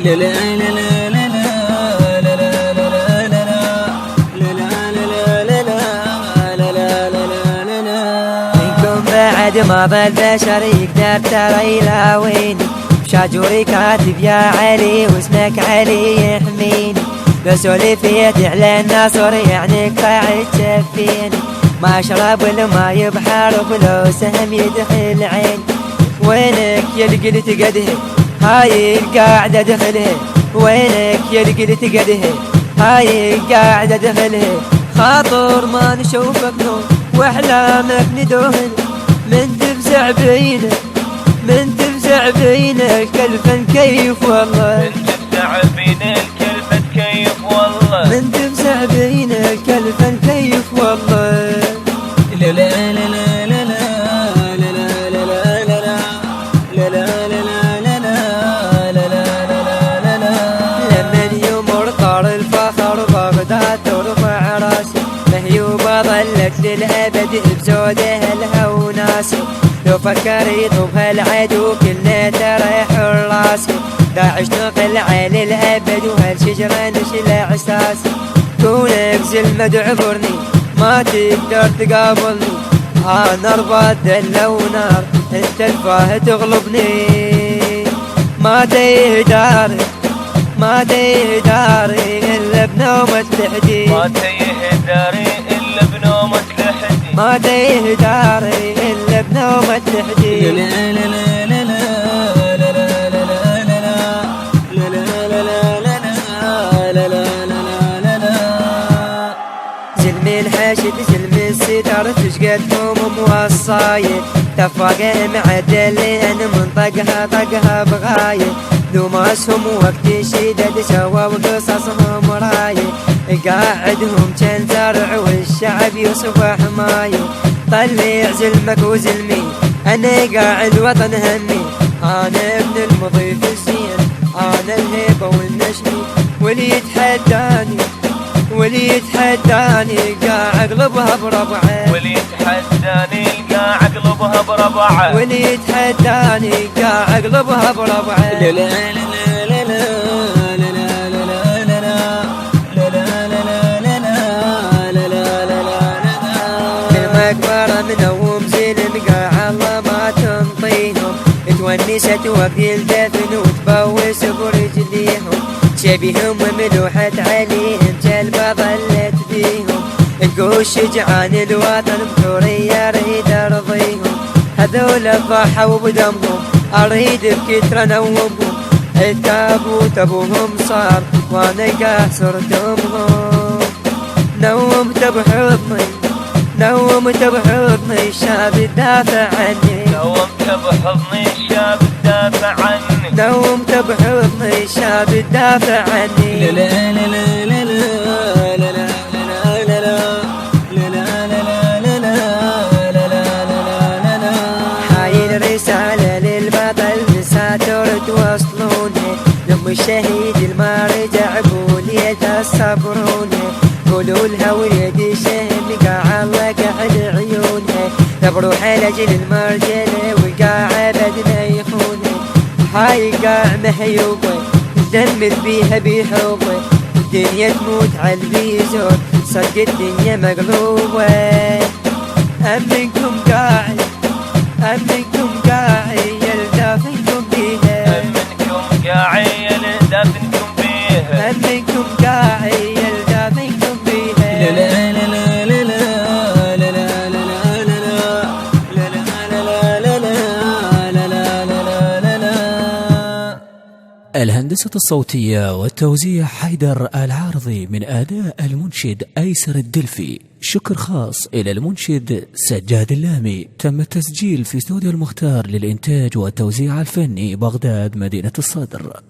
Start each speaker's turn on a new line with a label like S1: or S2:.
S1: لا لا لا لا لا لا لا لا لا
S2: منكم بعد ما ظل بشر يقدر ترى يلاويني، بشاجوري كاتب يا علي واسمك علي يحميني، لو سولفيت على الناصر يعني قاعد تشفيني، ما اشرب الماي بحرب لو سهم يدخل عيني، وينك يا اللي قلت قده هاي القاعدة دخلها، وينك يا اللي قلت قده هاي القاعدة دخلها، خاطر ما نشوفك نور واحلامك ندوهن، من تفزع بينا من تفزع بينا الكلفة كيف والله،
S3: من تفزع بينا الكلفة كيف والله،
S2: من تفزع بينا الكلفة كيف والله.
S1: لا لا لا لا لا لا لا لا لا لا لا
S2: لمن يمر طار الفخر بغداد ترفع راسي، مهيوبة ظلت للأبد بزودها الهوى ناسي، لو فكر يطوفها العدو كلنا ترى حراسي، داعش نقل على الأبد وهالشجرة نشلع أساسي، كونك زلمة عبرني ما تقدر تقابلني، نار بدل ونار انت الفاه تغلبني، ما تهداري ما تهداري الا بنومة الحديد،
S3: ما تهداري الا بنومة الحديد،
S2: ما تهداري الا بنومة الحديد.
S1: لا لا لا لا لا لا لا لا لا لا لا
S2: زلمي الحشد زلمي الستار تشقد هموم والصايد، تفاقه معدل لان منطقها طقها بغاية، ذوماسهم وقت شدد سوا وقصصهم راية، قاعدهم كان زرع والشعب يصبح مايه، طلع زلمك وزلمي انا قاعد وطن همي، انا ابن المضيف الزين انا الهيبة والنشمي، واللي يتحداني واللي يتحداني قاع اقلبها بربعه،
S3: واللي يتحداني قاع اقلبها بربعه،
S2: واللي يتحداني قاع اقلبها بربعه.
S1: لا لا لا لا لا لا لا لا
S2: المقبرة منوم زلم قاع الله ما تنطيهم، تونست وقت الدفن وتبوس برجليهم، شبيهم وملوحة عليهم جلبة ظلت بيهم، نقول شجعان الوطن بحورية اريد ارضيهم، هذول ضحوا بدمهم اريد بكتر نومهم، التابوت ابوهم صار وانا قاع صرت امهم، نومت بحضني نومت بحضني الشاب تدافع عني،
S3: نومت بحضني الشاب تدافع عني،
S2: نومت بحضني الشاب تدافع عني.
S1: لا لا لا لا لا لا لا
S2: هاي الرسالة للبطل مساتر توصلوني، لم الشهيد المرجع قولي تصبروني، قولوا لها ولدي شهم قاع الله قاعد عيوني، بروح لاجل المرجله وقاع بدنا يخوني، هاي قاع محيوبه دمر بيها بحبه، الدنيا تموت على البيزور صدق الدنيا مقلوبه، امنكم قاعد امنكم قاعد يلدافنكم بيها،
S3: امنكم قاعد يلدافنكم بيها،
S2: امنكم قاعد يلدافنكم بيها.
S1: لا لا لا لا
S4: الهندسة الصوتية والتوزيع حيدر العارضي، من أداء المنشد أيسر الدلفي. شكر خاص إلى المنشد سجاد اللامي. تم التسجيل في استوديو المختار للإنتاج والتوزيع الفني بغداد مدينة الصدر.